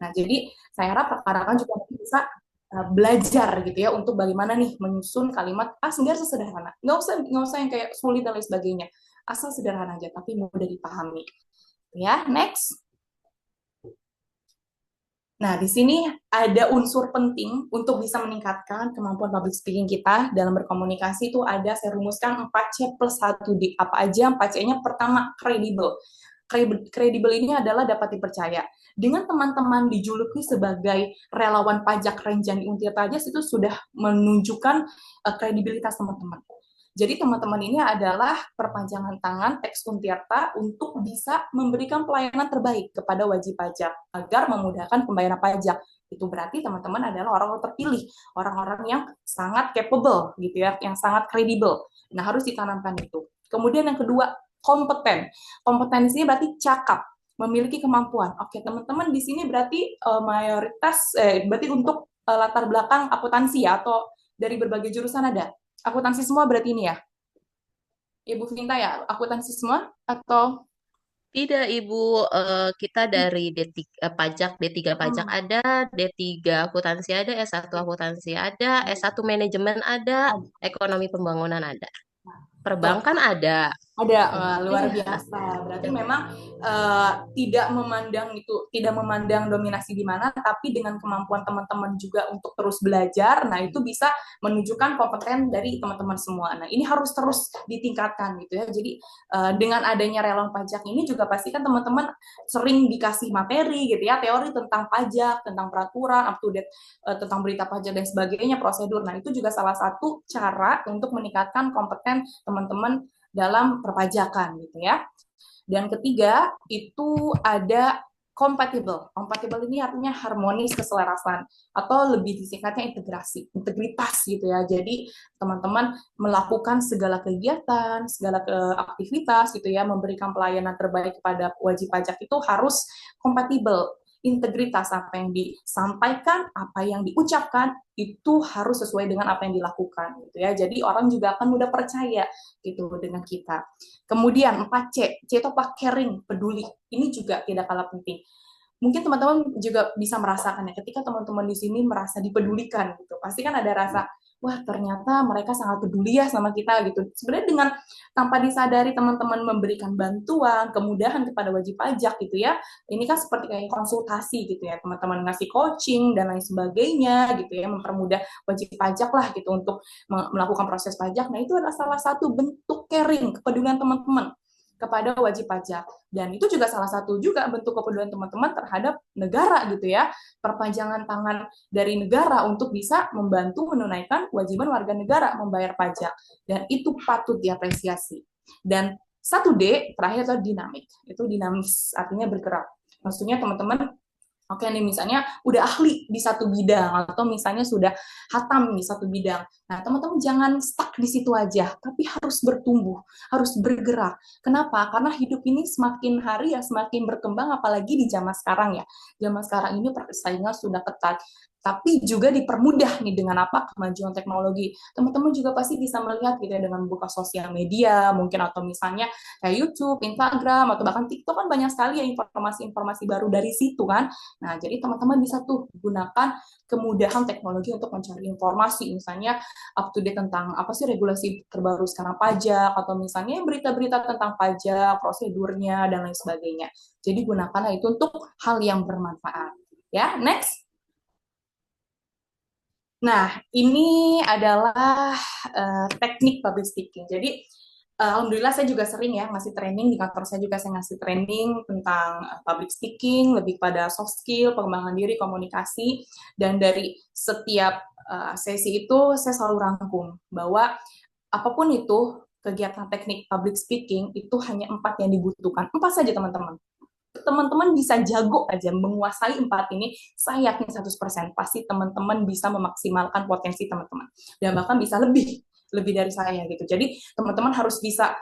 Nah, jadi saya harap rekan-rekan juga bisa belajar gitu ya untuk bagaimana nih menyusun kalimat sebenarnya sesederhana. Nggak usah yang kayak sulit dan lain sebagainya. Asal sederhana aja, tapi mudah dipahami. Ya, next. Nah, di sini ada unsur penting untuk bisa meningkatkan kemampuan public speaking kita dalam berkomunikasi itu ada saya rumuskan 4C plus 1D. Apa aja 4C-nya? Pertama, kredibel. Kredibel ini adalah dapat dipercaya. Dengan teman-teman dijuluki sebagai relawan pajak Renjani Untirta itu sudah menunjukkan kredibilitas teman-teman. Jadi teman-teman ini adalah perpanjangan tangan teks Untirta untuk bisa memberikan pelayanan terbaik kepada wajib pajak agar memudahkan pembayaran pajak. Itu berarti teman-teman adalah orang-orang terpilih, orang-orang yang sangat capable gitu ya, yang sangat kredibel. Nah, harus ditanamkan itu. Kemudian yang kedua, kompeten. Kompetensi berarti cakap, memiliki kemampuan. Oke, teman-teman di sini berarti berarti untuk latar belakang akuntansi ya atau dari berbagai jurusan ada. Akuntansi semua berarti ini ya? Ibu Vinta ya, akuntansi semua atau Tidak, Ibu, kita dari pajak, D3 pajak hmm, ada, D3 akuntansi ada, S1 akuntansi ada, S1 manajemen ada, ekonomi pembangunan ada. tuh Perbankan ada. ada luar Iya. biasa. Berarti memang tidak memandang itu, tidak memandang dominasi di mana, tapi dengan kemampuan teman-teman juga untuk terus belajar. Nah, itu bisa menunjukkan kompeten dari teman-teman semua. Nah, ini harus terus ditingkatkan gitu ya. Jadi dengan adanya relawan pajak ini juga pastikan teman-teman sering dikasih materi gitu ya, teori tentang pajak, tentang peraturan, up to date tentang berita pajak dan sebagainya, prosedur. Nah, itu juga salah satu cara untuk meningkatkan kompeten teman-teman dalam perpajakan gitu ya. Dan ketiga itu ada compatible. Compatible ini artinya harmonis, keselarasan atau lebih disingkatnya integrasi, integritas gitu ya. Jadi teman-teman melakukan segala kegiatan, segala aktivitas gitu ya, memberikan pelayanan terbaik kepada wajib pajak itu harus kompatibel, integritas apa yang disampaikan, apa yang diucapkan itu harus sesuai dengan apa yang dilakukan gitu ya. Jadi orang juga akan mudah percaya gitu dengan kita. Kemudian 4C, C itu apa? Caring, peduli. Ini juga tidak kalah penting. Mungkin teman-teman juga bisa merasakan ya, ketika teman-teman di sini merasa dipedulikan gitu. Pasti kan ada rasa, wah ternyata mereka sangat peduli ya sama kita gitu. Sebenarnya dengan tanpa disadari teman-teman memberikan bantuan, kemudahan kepada wajib pajak gitu ya. Ini kan seperti kayak konsultasi gitu ya, teman-teman ngasih coaching dan lain sebagainya gitu ya, mempermudah wajib pajak lah gitu untuk melakukan proses pajak. Nah, itu adalah salah satu bentuk caring, kepedulian teman-teman kepada wajib pajak. Dan itu juga salah satu juga bentuk kepedulian teman-teman terhadap negara gitu ya. Perpanjangan tangan dari negara untuk bisa membantu menunaikan kewajiban warga negara membayar pajak. Dan itu patut diapresiasi. Dan 1D terakhir adalah dinamik. Itu dinamis, artinya bergerak. Maksudnya teman-teman oke nih misalnya udah ahli di satu bidang atau misalnya sudah hatam di satu bidang. Nah, teman-teman jangan stuck di situ aja, tapi harus bertumbuh, harus bergerak. Kenapa? Karena hidup ini semakin hari ya semakin berkembang apalagi di zaman sekarang ya. Zaman sekarang ini persaingan sudah ketat. Tapi juga dipermudah nih dengan apa kemajuan teknologi. Teman-teman juga pasti bisa melihat gitu ya dengan buka sosial media, mungkin atau misalnya kayak YouTube, Instagram, atau bahkan TikTok kan banyak sekali ya informasi-informasi baru dari situ kan. Nah, jadi teman-teman bisa tuh gunakan kemudahan teknologi untuk mencari informasi, misalnya up to date tentang apa sih regulasi terbaru sekarang pajak, atau misalnya berita-berita tentang pajak, prosedurnya, dan lain sebagainya. Jadi gunakanlah itu untuk hal yang bermanfaat. Ya, next. Nah, ini adalah teknik public speaking. Jadi, alhamdulillah saya juga sering ya ngasih training di kantor saya juga saya ngasih training tentang public speaking, lebih pada soft skill, pengembangan diri, komunikasi, dan dari setiap sesi itu saya selalu rangkum bahwa apapun itu kegiatan teknik public speaking itu hanya 4 yang dibutuhkan, 4 saja teman-teman. Teman-teman bisa jago aja menguasai 4 ini, saya yakin 100% pasti teman-teman bisa memaksimalkan potensi teman-teman dan bahkan bisa lebih dari saya gitu. Jadi teman-teman harus bisa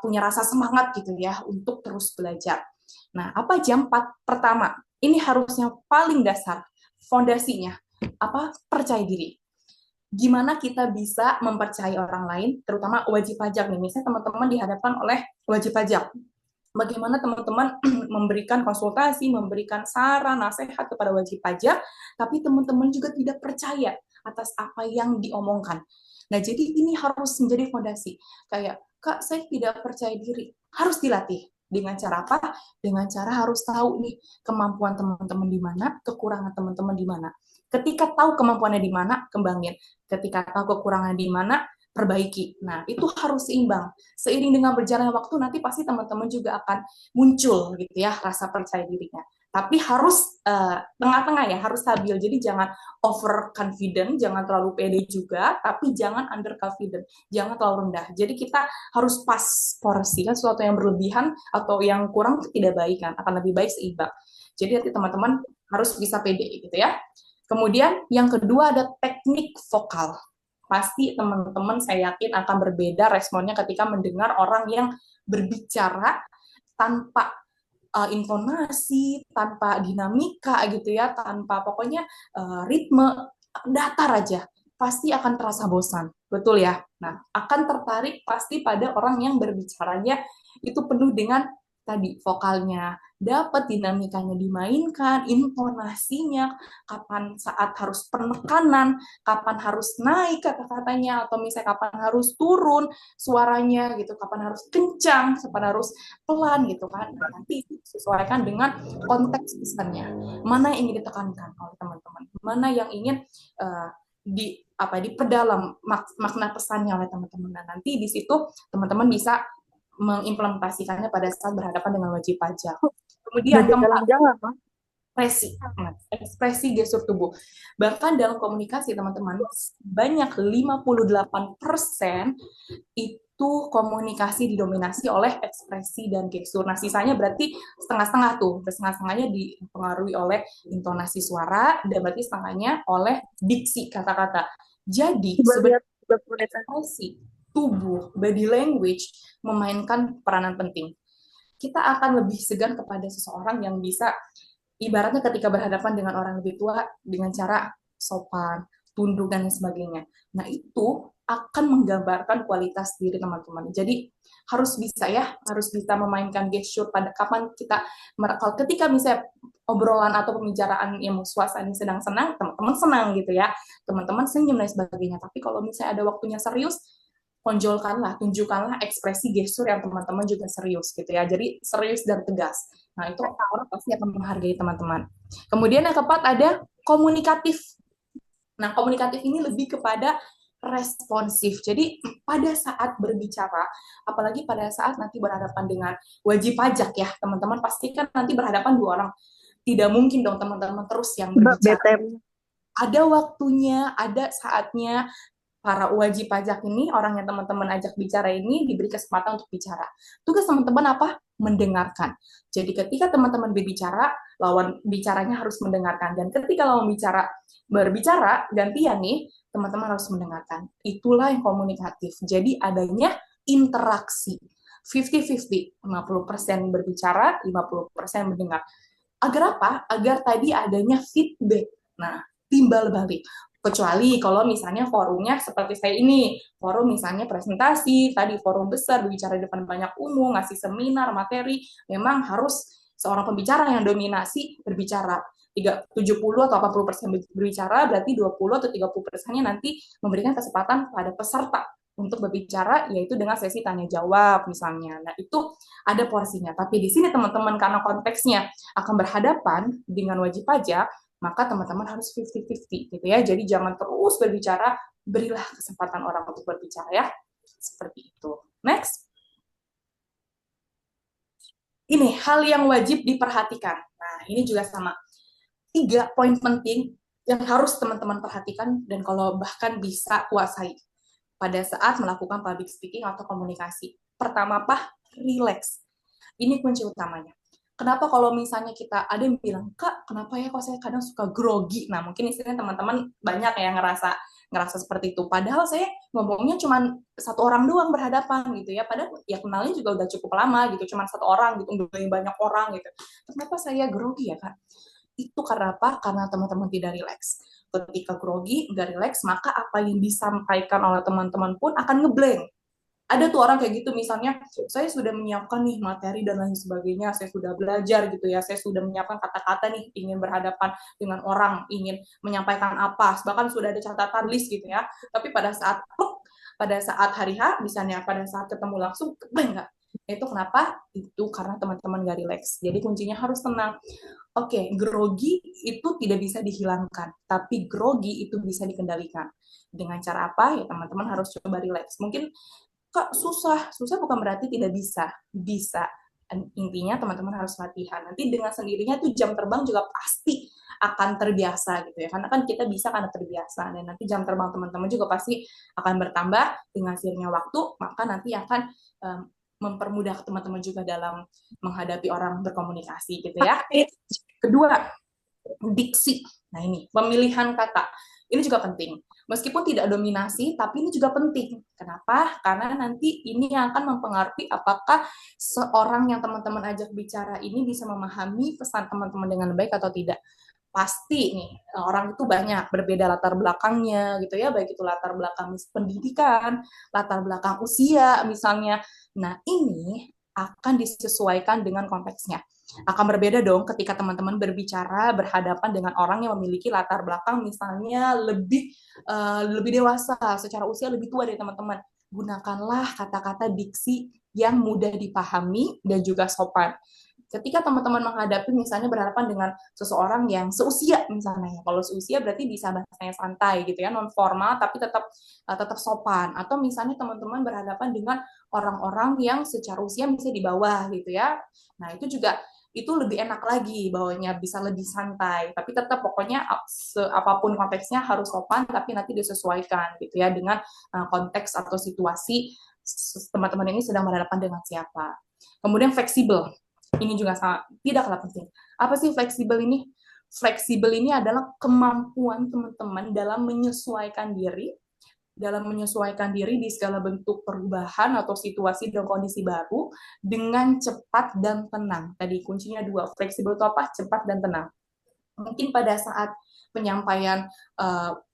punya rasa semangat gitu ya untuk terus belajar. Nah, apa aja 4? Pertama, ini harusnya paling dasar, fondasinya apa? Percaya diri. Gimana kita bisa mempercayai orang lain, terutama wajib pajak nih. Misalnya teman-teman dihadapkan oleh wajib pajak, bagaimana teman-teman memberikan konsultasi, memberikan saran, nasihat kepada wajib pajak, tapi teman-teman juga tidak percaya atas apa yang diomongkan. Nah, jadi ini harus menjadi fondasi. Kayak, Kak, saya tidak percaya diri. Harus dilatih. Dengan cara apa? Dengan cara harus tahu nih kemampuan teman-teman di mana, kekurangan teman-teman di mana. Ketika tahu kemampuannya di mana, kembangin. Ketika tahu kekurangan di mana, perbaiki. Nah, itu harus seimbang. Seiring dengan berjalannya waktu, nanti pasti teman-teman juga akan muncul gitu ya rasa percaya dirinya. Tapi harus tengah-tengah ya, harus stabil. Jadi jangan over confident, jangan terlalu pede juga, tapi jangan under confident, jangan terlalu rendah. Jadi kita harus pas porsi, kan sesuatu yang berlebihan atau yang kurang tidak baik kan, akan lebih baik seimbang. Jadi nanti teman-teman harus bisa pede gitu ya. Kemudian yang kedua ada teknik vokal. Pasti teman-teman saya yakin akan berbeda responnya ketika mendengar orang yang berbicara tanpa intonasi, tanpa dinamika gitu ya, tanpa pokoknya ritme, datar aja. Pasti akan terasa bosan, betul ya? Nah, akan tertarik pasti pada orang yang berbicaranya itu penuh dengan tadi vokalnya, dapat dinamikanya dimainkan, intonasinya, kapan saat harus penekanan, kapan harus naik kata-katanya, atau misalnya kapan harus turun suaranya gitu, kapan harus kencang, kapan harus pelan gitu kan. Nah, nanti disesuaikan dengan konteks pesannya. Mana yang ingin ditekankan oleh teman-teman, mana yang ingin diperdalam makna pesannya oleh teman-teman. Nah, nanti di situ teman-teman bisa mengimplementasikannya pada saat berhadapan dengan wajib pajak. Kemudian keempat, ekspresi, ekspresi gestur tubuh. Bahkan dalam komunikasi teman-teman, banyak 58% itu komunikasi didominasi oleh ekspresi dan gestur. Nah, sisanya berarti setengah-setengah tuh. Setengah-setengahnya dipengaruhi oleh intonasi suara, dan berarti setengahnya oleh diksi kata-kata. Jadi, sebenarnya ekspresi tubuh, body language, memainkan peranan penting. Kita akan lebih segan kepada seseorang yang bisa, ibaratnya ketika berhadapan dengan orang lebih tua, dengan cara sopan, tunduk, dan sebagainya. Nah, itu akan menggambarkan kualitas diri teman-teman. Jadi, harus bisa ya, harus bisa memainkan gesture pada kapan kita, ketika misalnya obrolan atau pembicaraan yang suasana sedang senang, teman-teman senang gitu ya, teman-teman senyum dan sebagainya. Tapi kalau misalnya ada waktunya serius, tonjolkanlah, tunjukkanlah ekspresi gestur yang teman-teman juga serius gitu ya. Jadi serius dan tegas. Nah, itu orang pasti akan menghargai teman-teman. Kemudian yang keempat ada komunikatif. Nah, komunikatif ini lebih kepada responsif. Jadi pada saat berbicara, apalagi pada saat nanti berhadapan dengan wajib pajak ya, teman-teman pasti kan nanti berhadapan dua orang. Tidak mungkin dong teman-teman terus yang berbicara. Ada waktunya, ada saatnya, para wajib pajak ini, orang yang teman-teman ajak bicara ini diberi kesempatan untuk bicara. Tugas teman-teman apa? Mendengarkan. Jadi ketika teman-teman berbicara, lawan bicaranya harus mendengarkan. Dan ketika lawan berbicara, gantian nih, teman-teman harus mendengarkan. Itulah yang komunikatif. Jadi adanya interaksi. 50-50, 50% berbicara, 50% mendengar. Agar apa? Agar tadi adanya feedback. Nah, timbal balik. Kecuali kalau misalnya forumnya seperti saya ini, forum misalnya presentasi, tadi forum besar, berbicara di depan banyak umum, ngasih seminar, materi, memang harus seorang pembicara yang dominasi berbicara. 70 atau 80% berbicara, berarti 20 atau 30%-nya nanti memberikan kesempatan pada peserta untuk berbicara, yaitu dengan sesi tanya jawab misalnya. Nah, itu ada porsinya. Tapi di sini teman-teman, karena konteksnya akan berhadapan dengan wajib pajak, maka teman-teman harus 50-50 gitu ya. Jadi jangan terus berbicara, berilah kesempatan orang untuk berbicara ya. Seperti itu. Next. Ini hal yang wajib diperhatikan. Nah, ini juga sama. 3 poin penting yang harus teman-teman perhatikan dan kalau bahkan bisa kuasai pada saat melakukan public speaking atau komunikasi. Pertama apa? Relax. Ini kunci utamanya. Kenapa kalau misalnya kita ada yang bilang, Kak, kenapa ya kok saya kadang suka grogi? Nah, mungkin istilahnya teman-teman banyak yang ngerasa seperti itu. Padahal saya ngomongnya cuma satu orang doang berhadapan gitu ya. Padahal ya kenalnya juga udah cukup lama gitu, cuma satu orang gitu, banyak orang gitu. Kenapa saya grogi ya, Kak? Itu karena apa? Karena teman-teman tidak rileks. Ketika grogi, nggak rileks, maka apa yang disampaikan oleh teman-teman pun akan ngeblank. ada tuh orang kayak gitu, misalnya saya sudah menyiapkan nih materi dan lain sebagainya, saya sudah belajar gitu ya, saya sudah menyiapkan kata-kata nih, ingin berhadapan dengan orang, ingin menyampaikan apa, bahkan sudah ada catatan list gitu ya, tapi pada saat hari H, misalnya pada saat ketemu langsung, enggak. Itu kenapa? Itu karena teman-teman gak relax. Jadi kuncinya harus tenang. Oke, grogi itu tidak bisa dihilangkan, tapi grogi itu bisa dikendalikan. Dengan cara apa? Ya teman-teman harus coba relax. Mungkin Kak, susah bukan berarti tidak bisa, bisa. Intinya teman-teman harus latihan. Nanti dengan sendirinya tuh jam terbang juga pasti akan terbiasa gitu ya. Karena kan kita bisa karena terbiasa. Dan nanti jam terbang teman-teman juga pasti akan bertambah dengan seiringnya waktu, maka nanti akan mempermudah teman-teman juga dalam menghadapi orang berkomunikasi gitu ya. Kedua, diksi. Nah ini, pemilihan kata. Ini juga penting. Meskipun tidak dominasi, tapi ini juga penting. Kenapa? Karena nanti ini yang akan mempengaruhi apakah seorang yang teman-teman ajak bicara ini bisa memahami pesan teman-teman dengan baik atau tidak. Pasti nih, orang itu banyak, berbeda latar belakangnya gitu ya, baik itu latar belakang pendidikan, latar belakang usia misalnya. Nah, ini akan disesuaikan dengan konteksnya. Akan berbeda dong ketika teman-teman berbicara berhadapan dengan orang yang memiliki latar belakang misalnya lebih dewasa, secara usia lebih tua dari teman-teman. Gunakanlah kata-kata diksi yang mudah dipahami dan juga sopan. Ketika teman-teman menghadapi misalnya berhadapan dengan seseorang yang seusia misalnya, kalau seusia berarti bisa bahasanya santai gitu ya, non formal tapi tetap sopan. Atau misalnya teman-teman berhadapan dengan orang-orang yang secara usia bisa di bawah gitu ya. Nah, itu lebih enak lagi, bawanya bisa lebih santai, tapi tetap pokoknya apapun konteksnya harus sopan, tapi nanti disesuaikan gitu ya dengan konteks atau situasi teman-teman ini sedang berhadapan dengan siapa. Kemudian fleksibel, ini juga sangat tidak kalah penting. Apa sih fleksibel ini? Fleksibel ini adalah kemampuan teman-teman dalam menyesuaikan diri di segala bentuk perubahan atau situasi dan kondisi baru dengan cepat dan tenang. Tadi kuncinya dua, fleksibel itu apa? Cepat dan tenang. Mungkin pada saat penyampaian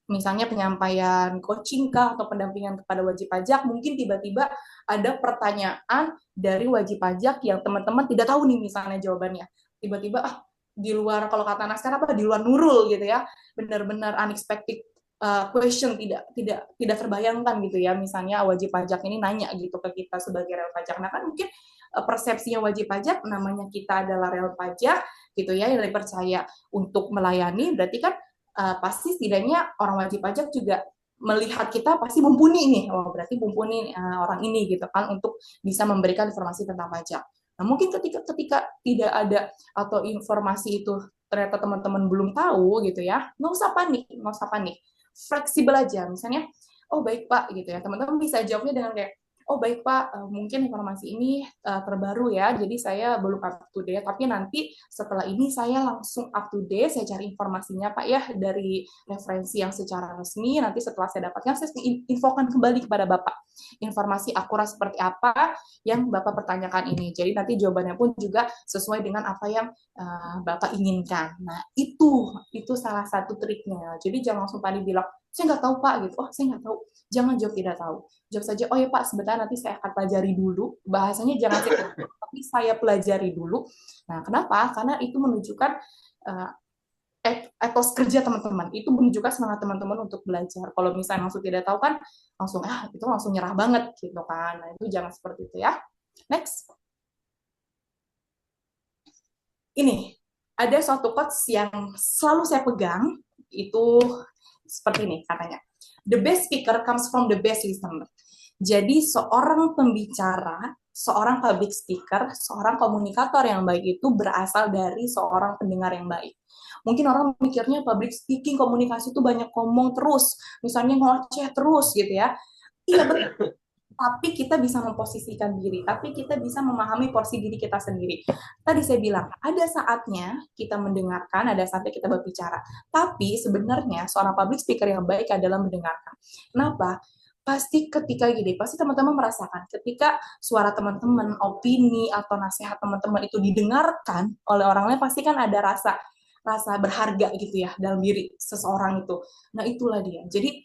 misalnya penyampaian coaching kah atau pendampingan kepada wajib pajak, mungkin tiba-tiba ada pertanyaan dari wajib pajak yang teman-teman tidak tahu nih misalnya jawabannya. Tiba-tiba di luar, kalau kata anak sekarang apa, di luar nurul gitu ya, benar-benar unexpected question, tidak terbayangkan gitu ya, misalnya wajib pajak ini nanya gitu ke kita sebagai real pajak. Nah kan mungkin persepsinya wajib pajak, namanya kita adalah real pajak gitu ya, yang dipercaya untuk melayani, berarti kan pasti setidaknya orang wajib pajak juga melihat kita pasti mumpuni nih, berarti mumpuni orang ini gitu kan untuk bisa memberikan informasi tentang pajak. Nah mungkin ketika tidak ada atau informasi itu ternyata teman-teman belum tahu gitu ya, nggak usah panik, fleksibel aja. Misalnya, oh baik Pak gitu ya, teman-teman bisa jawabnya dengan kayak, oh baik Pak, mungkin informasi ini terbaru ya, jadi saya belum up to date, tapi nanti setelah ini saya langsung up to date, saya cari informasinya Pak ya, dari referensi yang secara resmi, nanti setelah saya dapatkan, saya infokan kembali kepada Bapak, informasi akurat seperti apa yang Bapak pertanyakan ini, jadi nanti jawabannya pun juga sesuai dengan apa yang Bapak inginkan. Nah, itu salah satu triknya, jadi jangan langsung tadi bilang, saya nggak tahu Pak, gitu, oh saya nggak tahu, jangan jawab tidak tahu, jawab saja, oh ya Pak, sebentar nanti saya akan pelajari dulu. Bahasanya jangan saya, tapi saya pelajari dulu. Nah, kenapa? Karena itu menunjukkan etos kerja teman-teman. Itu menunjukkan semangat teman-teman untuk belajar. Kalau misalnya langsung tidak tahu kan, itu langsung nyerah banget gitu kan. Nah, itu jangan seperti itu ya. Next. Ini, ada suatu quotes yang selalu saya pegang, itu seperti ini katanya. The best speaker comes from the best listener. Jadi seorang pembicara, seorang public speaker, seorang komunikator yang baik itu berasal dari seorang pendengar yang baik. Mungkin orang mikirnya public speaking, komunikasi itu banyak ngomong terus, misalnya ngoceh terus gitu ya. Iya betul. Tapi kita bisa memposisikan diri, tapi kita bisa memahami porsi diri kita sendiri. Tadi saya bilang, ada saatnya kita mendengarkan, ada saatnya kita berbicara. Tapi sebenarnya seorang public speaker yang baik adalah mendengarkan. Kenapa? Pasti ketika gini, pasti teman-teman merasakan ketika suara teman-teman, opini atau nasihat teman-teman itu didengarkan oleh orang lain, pasti kan ada rasa berharga gitu ya dalam diri seseorang itu. Nah itulah dia. Jadi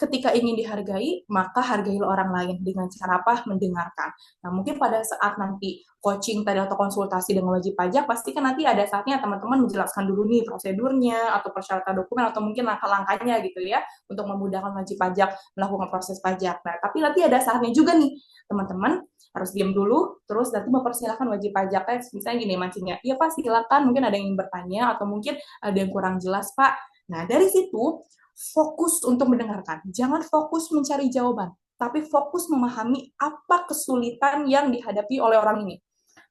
ketika ingin dihargai, maka hargailah orang lain dengan cara apa? Mendengarkan. Nah, mungkin pada saat nanti coaching tadi atau konsultasi dengan wajib pajak, pasti kan nanti ada saatnya teman-teman menjelaskan dulu nih prosedurnya atau persyaratan dokumen atau mungkin langkah-langkahnya gitu ya untuk memudahkan wajib pajak melakukan proses pajak. Nah, tapi nanti ada saatnya juga nih teman-teman harus diam dulu, terus nanti mempersilahkan wajib pajaknya, misalnya gini mancingnya, iya Pak silakan, mungkin ada yang ingin bertanya atau mungkin ada yang kurang jelas Pak. Nah, dari situ fokus untuk mendengarkan. Jangan fokus mencari jawaban, tapi fokus memahami apa kesulitan yang dihadapi oleh orang ini.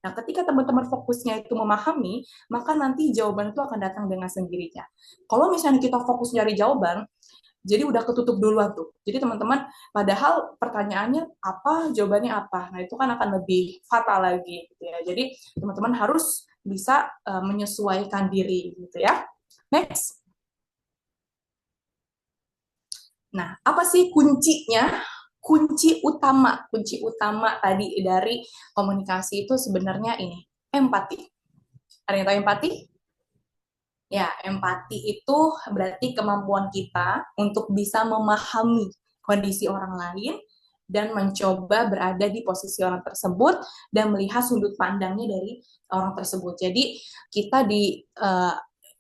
Nah, ketika teman-teman fokusnya itu memahami, maka nanti jawaban itu akan datang dengan sendirinya. Kalau misalnya kita fokus nyari jawaban, jadi udah ketutup duluan tuh. Jadi teman-teman, padahal pertanyaannya apa, jawabannya apa. Nah, itu kan akan lebih fatal lagi gitu ya. Jadi teman-teman harus bisa menyesuaikan diri gitu ya. Next. Nah, apa sih kuncinya? Kunci utama tadi dari komunikasi itu sebenarnya ini, empati. Ada yang tahu empati? Ya, empati itu berarti kemampuan kita untuk bisa memahami kondisi orang lain dan mencoba berada di posisi orang tersebut dan melihat sudut pandangnya dari orang tersebut. Jadi kita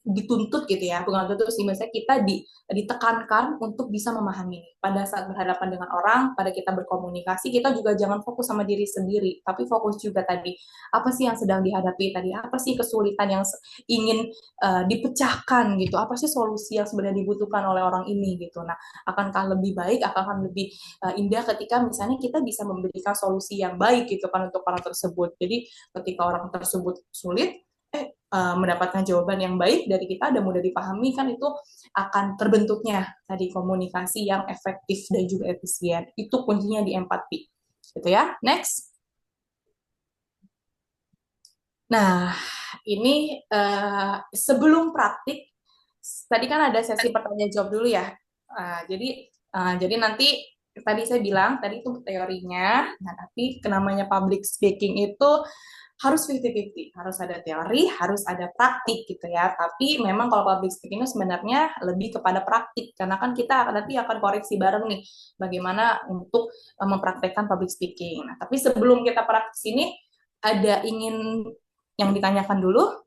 dituntut gitu ya, bukan tuntut sih, biasanya kita ditekankan untuk bisa memahami. Pada saat berhadapan dengan orang, pada kita berkomunikasi, kita juga jangan fokus sama diri sendiri, tapi fokus juga tadi, apa sih yang sedang dihadapi tadi, apa sih kesulitan yang ingin dipecahkan gitu, apa sih solusi yang sebenarnya dibutuhkan oleh orang ini gitu. Nah, akankah lebih baik, akan lebih indah ketika misalnya kita bisa memberikan solusi yang baik gitu kan untuk orang tersebut. Jadi ketika orang tersebut sulit, mendapatkan jawaban yang baik dari kita dan mudah dipahami, kan itu akan terbentuknya tadi komunikasi yang efektif dan juga efisien. Itu kuncinya di empati. Gitu ya. Next. Nah, ini sebelum praktik, tadi kan ada sesi pertanyaan jawab dulu ya. Jadi nanti tadi saya bilang tadi itu teorinya, nah tapi namanya public speaking itu harus 50-50, harus ada teori, harus ada praktik gitu ya. Tapi memang kalau public speaking itu sebenarnya lebih kepada praktik, karena kan kita nanti akan koreksi bareng nih bagaimana untuk mempraktekkan public speaking. Nah, tapi sebelum kita praktis ini ada ingin yang ditanyakan dulu.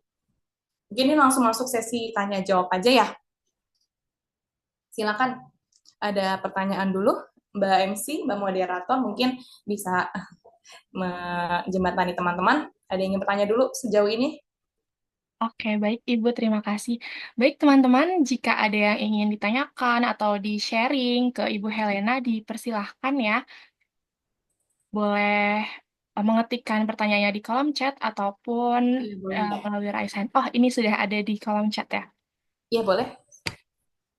Mungkin ini langsung masuk sesi tanya jawab aja ya. Silakan, ada pertanyaan dulu, Mbak MC, Mbak Moderator, mungkin bisa menjembatani teman-teman. Ada yang ingin bertanya dulu sejauh ini? Oke, baik Ibu, terima kasih. Baik teman-teman, jika ada yang ingin ditanyakan atau di-sharing ke Ibu Helena, dipersilahkan ya. Boleh mengetikkan pertanyaannya di kolom chat ataupun Iya, boleh. melalui raise hand. Oh, ini sudah ada di kolom chat ya. Iya, boleh.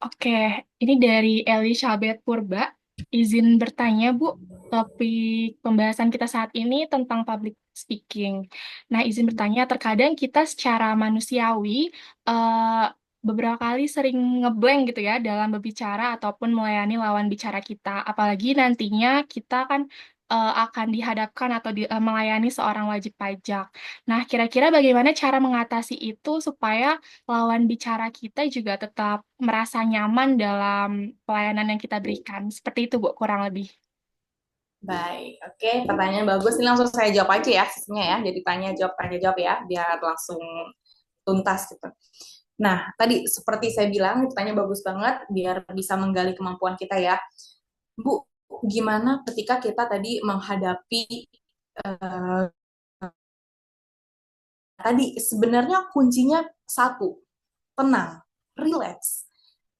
Oke, ini dari Elizabeth Purba. Izin bertanya, Bu. Topik pembahasan kita saat ini tentang public speaking. Nah, izin bertanya, terkadang kita secara manusiawi eh, beberapa kali sering ngeblank gitu ya dalam berbicara ataupun melayani lawan bicara kita. Apalagi nantinya kita kan akan dihadapkan atau melayani seorang wajib pajak. Nah, kira-kira bagaimana cara mengatasi itu supaya lawan bicara kita juga tetap merasa nyaman dalam pelayanan yang kita berikan. Seperti itu, Bu, kurang lebih. Baik, oke. Pertanyaan bagus. Ini langsung saya jawab aja ya, sistemnya ya. Jadi tanya jawab ya, biar langsung tuntas gitu. Nah, tadi seperti saya bilang, pertanyaan bagus banget, biar bisa menggali kemampuan kita ya. Bu, gimana ketika kita tadi menghadapi tadi sebenarnya kuncinya satu, tenang, relax.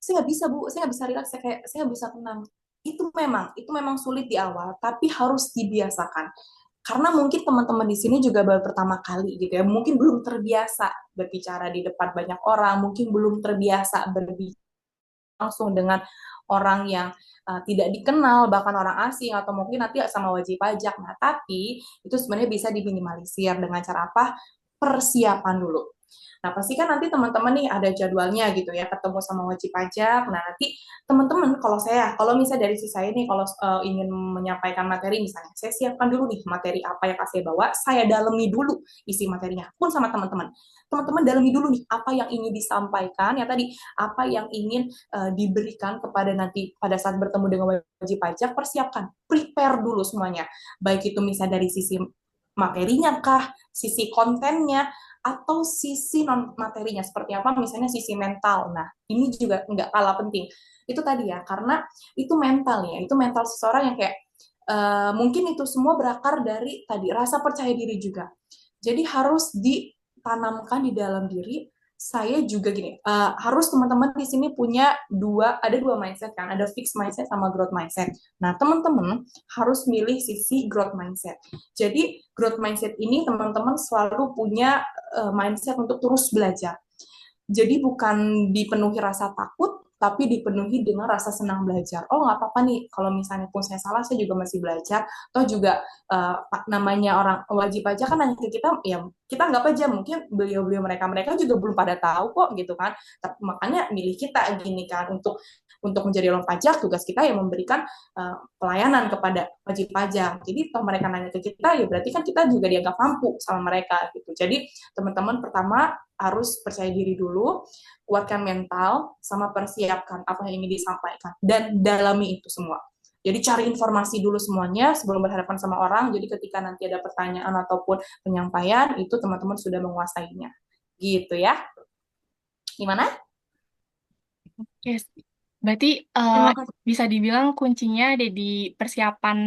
Saya nggak bisa Bu, saya nggak bisa relax, saya nggak bisa tenang. Itu memang sulit di awal, tapi harus dibiasakan. Karena mungkin teman-teman di sini juga baru pertama kali gitu ya, mungkin belum terbiasa berbicara di depan banyak orang, mungkin belum terbiasa berbicara langsung dengan orang yang tidak dikenal, bahkan orang asing, atau mungkin nanti sama wajib pajak. Nah, tapi itu sebenarnya bisa diminimalisir dengan cara apa? Persiapan dulu. Nah, pasti kan nanti teman-teman nih ada jadwalnya gitu ya, ketemu sama wajib pajak. Nah, nanti teman-teman kalau misalnya dari sisi saya nih, kalau ingin menyampaikan materi misalnya, saya siapkan dulu nih materi apa yang saya bawa, saya dalami dulu isi materinya pun sama teman-teman. Teman-teman dalami dulu nih apa yang ingin disampaikan ya tadi, apa yang ingin diberikan kepada nanti pada saat bertemu dengan wajib pajak, persiapkan, prepare dulu semuanya. Baik itu misalnya dari sisi materinya kah, sisi kontennya, atau sisi non materinya seperti apa, misalnya sisi mental. Nah, ini juga nggak kalah penting. Itu tadi ya, karena itu mental ya, itu mental seseorang yang kayak mungkin itu semua berakar dari tadi rasa percaya diri juga. Jadi harus ditanamkan di dalam diri. Saya juga gini, harus teman-teman di sini punya ada dua mindset kan, ada fixed mindset sama growth mindset. Nah, teman-teman harus milih sisi growth mindset. Jadi growth mindset ini teman-teman selalu punya mindset untuk terus belajar. Jadi bukan dipenuhi rasa takut, tapi dipenuhi dengan rasa senang belajar. Oh, nggak apa-apa nih, kalau misalnya pun saya salah, saya juga masih belajar. Toh juga namanya orang wajib pajak kan nanya ke kita, ya kita nggak aja, mungkin beliau-beliau mereka juga belum pada tahu kok gitu kan. Tapi makanya milih kita gini kan, untuk menjadi orang pajak, tugas kita yang memberikan pelayanan kepada wajib pajak. Jadi toh mereka nanya ke kita, ya berarti kan kita juga dianggap mampu sama mereka gitu. Jadi teman-teman pertama harus percaya diri dulu, kuatkan mental, sama persiapkan apa yang ingin disampaikan, dan dalami itu semua. Jadi cari informasi dulu semuanya sebelum berhadapan sama orang, jadi ketika nanti ada pertanyaan ataupun penyampaian, itu teman-teman sudah menguasainya. Gitu ya. Gimana? Yes. Berarti Terima kasih. bisa dibilang kuncinya ada di persiapan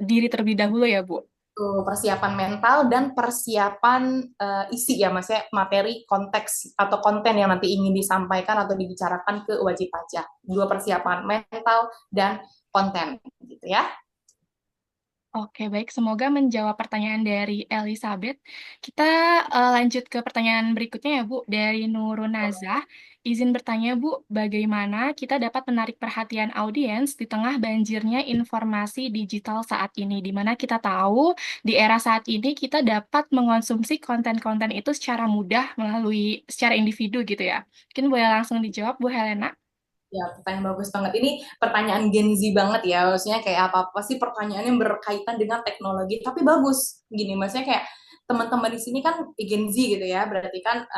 diri terlebih dahulu ya, Bu? Persiapan mental dan persiapan isi ya, maksudnya materi, konteks atau konten yang nanti ingin disampaikan atau dibicarakan ke wajib pajak. Dua persiapan mental dan konten gitu ya. Oke, baik. Semoga menjawab pertanyaan dari Elizabeth. Kita lanjut ke pertanyaan berikutnya ya, Bu. Dari Nurun Nazah. Izin bertanya, Bu, bagaimana kita dapat menarik perhatian audiens di tengah banjirnya informasi digital saat ini, di mana kita tahu di era saat ini kita dapat mengonsumsi konten-konten itu secara mudah secara individu gitu ya. Mungkin boleh langsung dijawab, Bu Helena. Ya, pertanyaan bagus banget. Ini pertanyaan Gen Z banget ya. Maksudnya kayak apa-apa sih pertanyaan yang berkaitan dengan teknologi, tapi bagus. Gini, maksudnya kayak teman-teman di sini kan Gen Z gitu ya. Berarti kan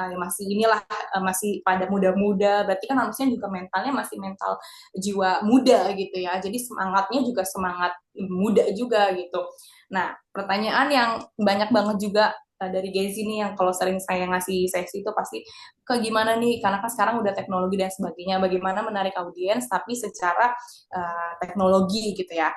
masih pada muda-muda. Berarti kan harusnya juga mentalnya masih mental jiwa muda gitu ya. Jadi semangatnya juga semangat muda juga gitu. Nah, pertanyaan yang banyak banget juga dari Gen Z nih, yang kalau sering saya ngasih sesi itu pasti ke gimana nih, karena kan sekarang udah teknologi dan sebagainya, bagaimana menarik audiens tapi secara teknologi gitu ya.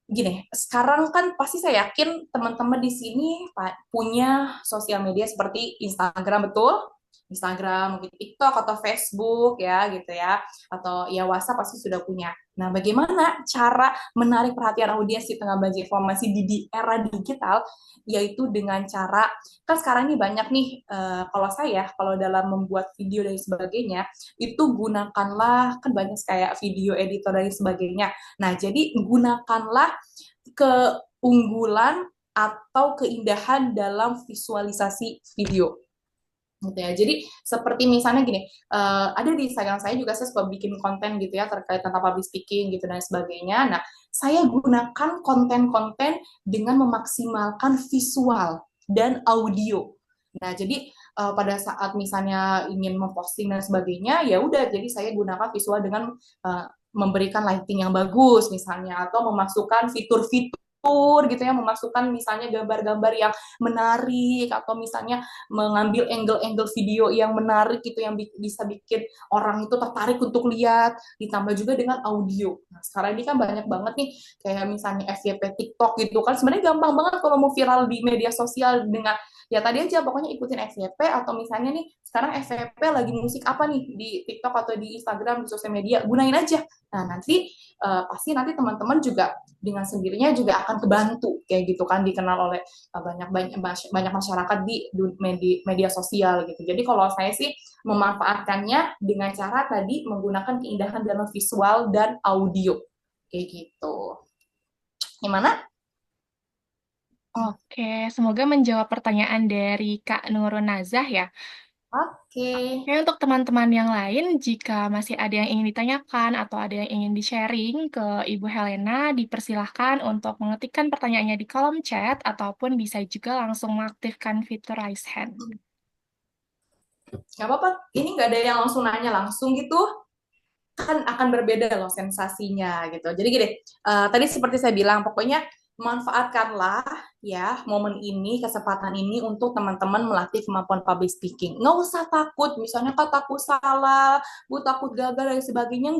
Gini, sekarang kan pasti saya yakin teman-teman di sini punya sosial media seperti Instagram, betul? Instagram, mungkin TikTok atau Facebook ya gitu ya, atau ya WhatsApp pasti sudah punya. Nah, bagaimana cara menarik perhatian audiens di tengah banjir informasi di era digital, yaitu dengan cara, kan sekarang ini banyak nih, kalau dalam membuat video dan sebagainya, itu gunakanlah, kan banyak kayak video editor dan sebagainya. Nah, jadi gunakanlah keunggulan atau keindahan dalam visualisasi video gitu ya. Jadi seperti misalnya gini, ada di Instagram saya juga, saya suka bikin konten gitu ya terkait tentang public speaking gitu dan sebagainya. Nah, saya gunakan konten-konten dengan memaksimalkan visual dan audio. Nah, jadi pada saat misalnya ingin memposting dan sebagainya, ya udah, jadi saya gunakan visual dengan memberikan lighting yang bagus misalnya, atau memasukkan fitur-fitur gitu ya, memasukkan misalnya gambar-gambar yang menarik, atau misalnya mengambil angle-angle video yang menarik gitu, yang bisa bikin orang itu tertarik untuk lihat, ditambah juga dengan audio. Nah, sekarang ini kan banyak banget nih, kayak misalnya FYP TikTok gitu kan, sebenarnya gampang banget kalau mau viral di media sosial dengan ya tadi aja pokoknya ikutin FYP, atau misalnya nih sekarang FYP lagi musik apa nih di TikTok atau di Instagram, di sosial media, gunain aja. Nah, nanti pasti nanti teman-teman juga dengan sendirinya juga akan kebantu kayak gitu kan, dikenal oleh banyak masyarakat di media sosial gitu. Jadi kalau saya sih memanfaatkannya dengan cara tadi menggunakan keindahan dalam visual dan audio kayak gitu. Gimana? Oke, semoga menjawab pertanyaan dari Kak Nurul Nazah ya. Oke. Oke, untuk teman-teman yang lain, jika masih ada yang ingin ditanyakan atau ada yang ingin di-sharing ke Ibu Helena, dipersilahkan untuk mengetikkan pertanyaannya di kolom chat ataupun bisa juga langsung mengaktifkan fitur raise hand. Nggak apa-apa, ini nggak ada yang langsung nanya langsung gitu, kan akan berbeda loh sensasinya gitu. Jadi gini, tadi seperti saya bilang, pokoknya manfaatkanlah ya momen ini, kesempatan ini untuk teman-teman melatih kemampuan public speaking. Nggak usah takut, misalnya kak takut salah, bu takut gagal dan sebagainya.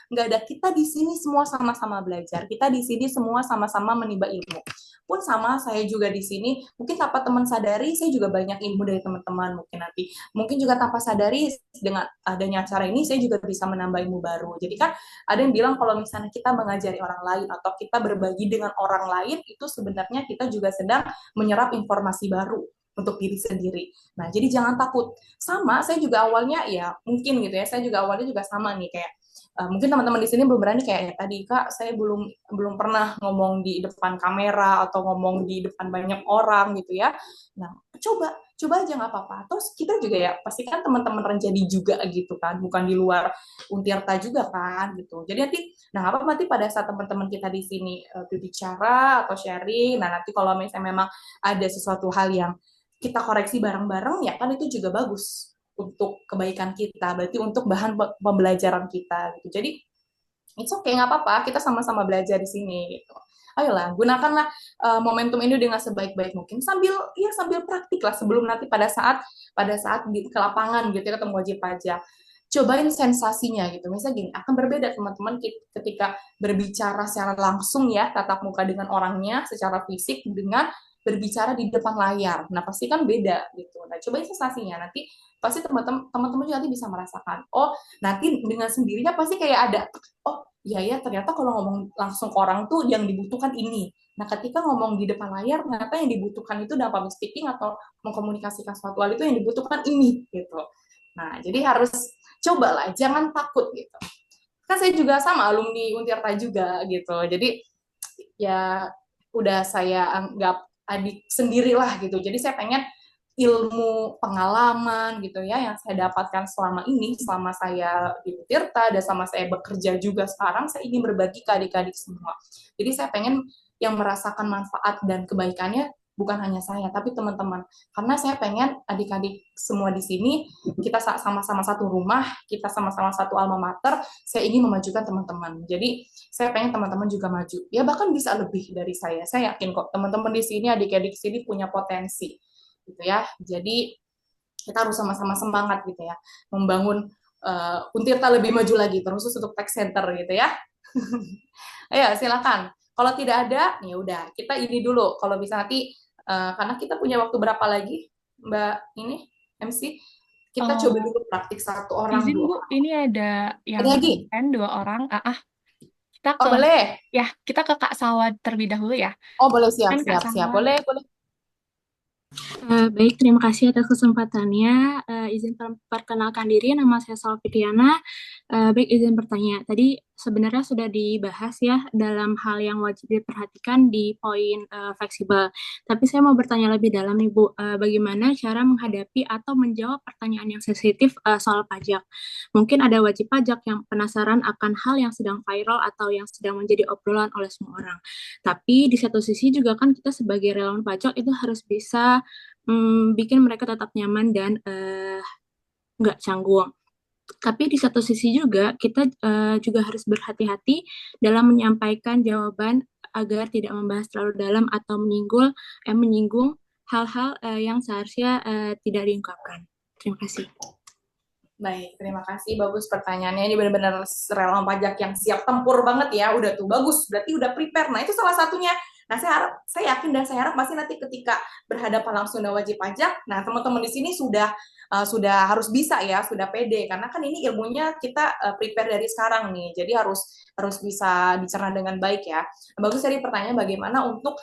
Nggak ada. Kita di sini semua sama-sama belajar. Kita di sini semua sama-sama menimba ilmu. Pun sama, saya juga di sini, mungkin tanpa teman sadari, saya juga banyak ilmu dari teman-teman mungkin nanti. Mungkin juga tanpa sadari, dengan adanya acara ini, saya juga bisa menambah ilmu baru. Jadi kan, ada yang bilang kalau misalnya kita mengajari orang lain atau kita berbagi dengan orang lain, itu sebenarnya kita juga sedang menyerap informasi baru untuk diri sendiri. Nah, jadi jangan takut. Sama, saya juga awalnya ya mungkin gitu ya, saya juga awalnya juga sama nih kayak mungkin teman-teman di sini belum berani kayak tadi kak, saya belum pernah ngomong di depan kamera atau ngomong di depan banyak orang gitu ya. Nah, coba aja nggak apa-apa. Terus kita juga ya pastikan teman-teman renjadi juga gitu kan, bukan di luar Untirta juga kan gitu. Jadi nanti, nah apa nanti pada saat teman-teman kita di sini berbicara atau sharing, nah nanti kalau misalnya memang ada sesuatu hal yang kita koreksi bareng-bareng ya kan itu juga bagus untuk kebaikan kita, berarti untuk bahan pembelajaran kita gitu. Jadi it's okay, nggak apa-apa, kita sama-sama belajar di sini gitu. Ayolah, gunakanlah momentum ini dengan sebaik-baik mungkin sambil praktik lah sebelum nanti pada saat di ke lapangan gitu ya, ketemu wajib pajak. Cobain sensasinya gitu. Misalnya gini, akan berbeda teman-teman ketika berbicara secara langsung ya, tatap muka dengan orangnya secara fisik dengan berbicara di depan layar. Nah, pasti kan beda gitu. Nah, cobain sensasinya. Nanti pasti teman-teman juga nanti bisa merasakan. Oh, nanti dengan sendirinya pasti kayak ada, oh iya ya ternyata kalau ngomong langsung ke orang tuh yang dibutuhkan ini. Nah, ketika ngomong di depan layar, ternyata yang dibutuhkan itu dalam public speaking atau mengkomunikasikan suatu hal itu yang dibutuhkan ini gitu. Nah, jadi harus cobalah, jangan takut gitu. Kan saya juga sama alumni Untirta juga gitu. Jadi ya udah saya anggap adik sendirilah gitu. Jadi saya pengen ilmu pengalaman gitu ya yang saya dapatkan selama ini, selama saya di Tirta dan selama saya bekerja juga sekarang, saya ingin berbagi ke adik-adik semua. Jadi saya pengen yang merasakan manfaat dan kebaikannya bukan hanya saya tapi teman-teman, karena saya pengen adik-adik semua di sini kita sama-sama satu rumah, kita sama-sama satu alma mater, saya ingin memajukan teman-teman. Jadi saya pengen teman-teman juga maju ya, bahkan bisa lebih dari saya yakin kok teman-teman di sini, adik-adik di sini punya potensi gitu ya. Jadi kita harus sama-sama semangat gitu ya, membangun Untirta lebih maju lagi, terus untuk tech center gitu ya. Ayo silakan. Kalau tidak ada, ya udah kita ini dulu. Kalau bisa nanti karena kita punya waktu berapa lagi, Mbak ini MC, kita coba dulu praktik satu orang Izin dua Bu, orang. ini ada yang Ada lagi? dua orang. Kita Oh ke boleh. kita ke Kak Salwa terlebih dahulu ya. Oh boleh, siap Kan Kak siap siap. Salwa. Boleh boleh. Baik, terima kasih atas kesempatannya. Izin perkenalkan diri, nama saya Salvidiana. Baik, izin bertanya. Tadi sebenarnya sudah dibahas ya dalam hal yang wajib diperhatikan di poin fleksibel. Tapi saya mau bertanya lebih dalam nih Bu, bagaimana cara menghadapi atau menjawab pertanyaan yang sensitif soal pajak? Mungkin ada wajib pajak yang penasaran akan hal yang sedang viral atau yang sedang menjadi obrolan oleh semua orang. Tapi di satu sisi juga kan kita sebagai relawan pajak itu harus bisa bikin mereka tetap nyaman dan nggak canggung. Tapi di satu sisi juga kita juga harus berhati-hati dalam menyampaikan jawaban agar tidak membahas terlalu dalam atau menyinggung hal-hal yang seharusnya tidak diungkapkan. Terima kasih. Baik, terima kasih. Bagus pertanyaannya. Ini benar-benar relawan pajak yang siap tempur banget ya. Udah tuh, bagus. Berarti udah prepare. Nah, itu salah satunya. Nah, saya yakin dan saya harap pasti nanti ketika berhadapan langsung dengan wajib pajak, nah teman-teman di sini sudah harus bisa ya, sudah pede. Karena kan ini ilmunya kita prepare dari sekarang nih. Jadi harus bisa dicerna dengan baik ya. Bagus tadi pertanyaan bagaimana untuk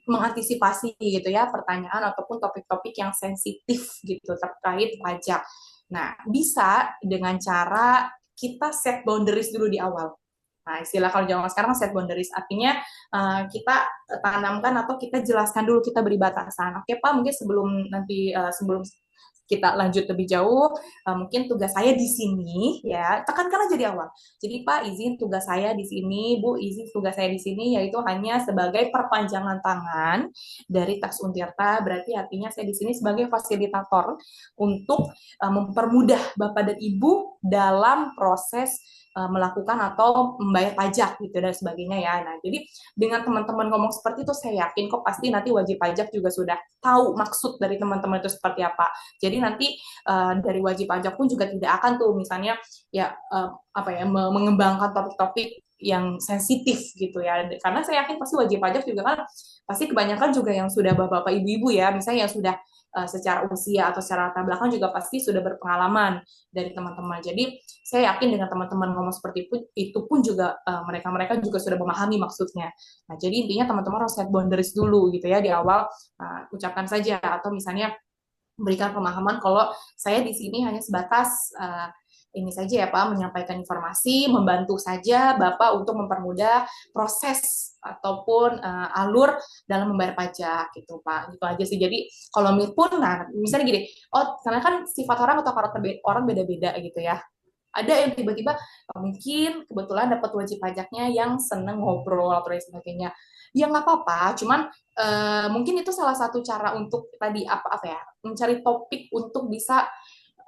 mengantisipasi gitu ya pertanyaan ataupun topik-topik yang sensitif gitu terkait pajak. Nah, bisa dengan cara kita set boundaries dulu di awal. Nah, istilah kalau zaman sekarang set boundaries artinya kita tanamkan atau kita jelaskan dulu, kita beri batasan. Oke, Pak, mungkin sebelum kita lanjut lebih jauh, mungkin tugas saya di sini ya, tekankan aja di awal. Jadi Pak, izin tugas saya di sini, Bu, izin tugas saya di sini, yaitu hanya sebagai perpanjangan tangan dari Tax Untirta, berarti artinya saya di sini sebagai fasilitator untuk mempermudah Bapak dan Ibu dalam proses melakukan atau membayar pajak gitu dan sebagainya ya. Nah, jadi dengan teman-teman ngomong seperti itu, saya yakin kok pasti nanti wajib pajak juga sudah tahu maksud dari teman-teman itu seperti apa. Jadi nanti dari wajib pajak pun juga tidak akan tuh misalnya ya mengembangkan topik-topik yang sensitif gitu ya. Karena saya yakin pasti wajib pajak juga kan pasti kebanyakan juga yang sudah bapak-bapak ibu-ibu ya, misalnya yang sudah secara usia atau secara latar belakang juga pasti sudah berpengalaman dari teman-teman. Jadi saya yakin dengan teman-teman ngomong seperti itu pun juga mereka juga sudah memahami maksudnya. Nah, jadi intinya teman-teman harus set boundaries dulu gitu ya di awal, ucapkan saja atau misalnya berikan pemahaman kalau saya di sini hanya sebatas ini saja ya Pak, menyampaikan informasi, membantu saja Bapak untuk mempermudah proses ataupun alur dalam membayar pajak gitu Pak. Gitu aja sih. Jadi kalau pun, nah misalnya gini, karena kan sifat orang atau karakter orang beda-beda gitu ya. Ada yang tiba-tiba mungkin kebetulan dapat wajib pajaknya yang seneng ngobrol atau sebagainya. Ya nggak apa-apa, cuman mungkin itu salah satu cara untuk tadi mencari topik untuk bisa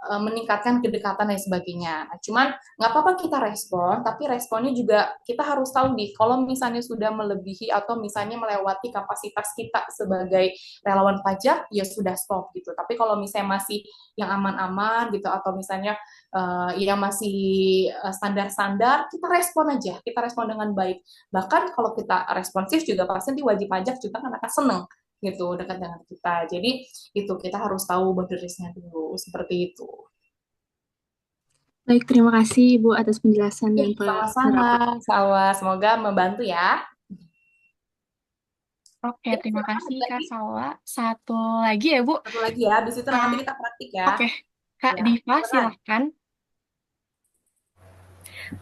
meningkatkan kedekatan dan sebagainya. Nah, cuman nggak apa-apa kita respon, tapi responnya juga kita harus tahu nih, kalau misalnya sudah melebihi atau misalnya melewati kapasitas kita sebagai relawan pajak, ya sudah stop gitu. Tapi kalau misalnya masih yang aman-aman gitu, atau misalnya yang masih standar-standar, kita respon aja, kita respon dengan baik. Bahkan kalau kita responsif juga pasti wajib pajak juga kan akan seneng gitu dekat dengan kita. Jadi itu kita harus tahu boundariesnya dulu seperti itu. Baik, terima kasih Ibu atas penjelasan dan Sama-sama. Semoga membantu ya. Oke, terima kasih Kak Salwa. Satu lagi ya Bu. Satu lagi ya, habis itu nanti kita praktik ya. Oke, Kak Diva silahkan.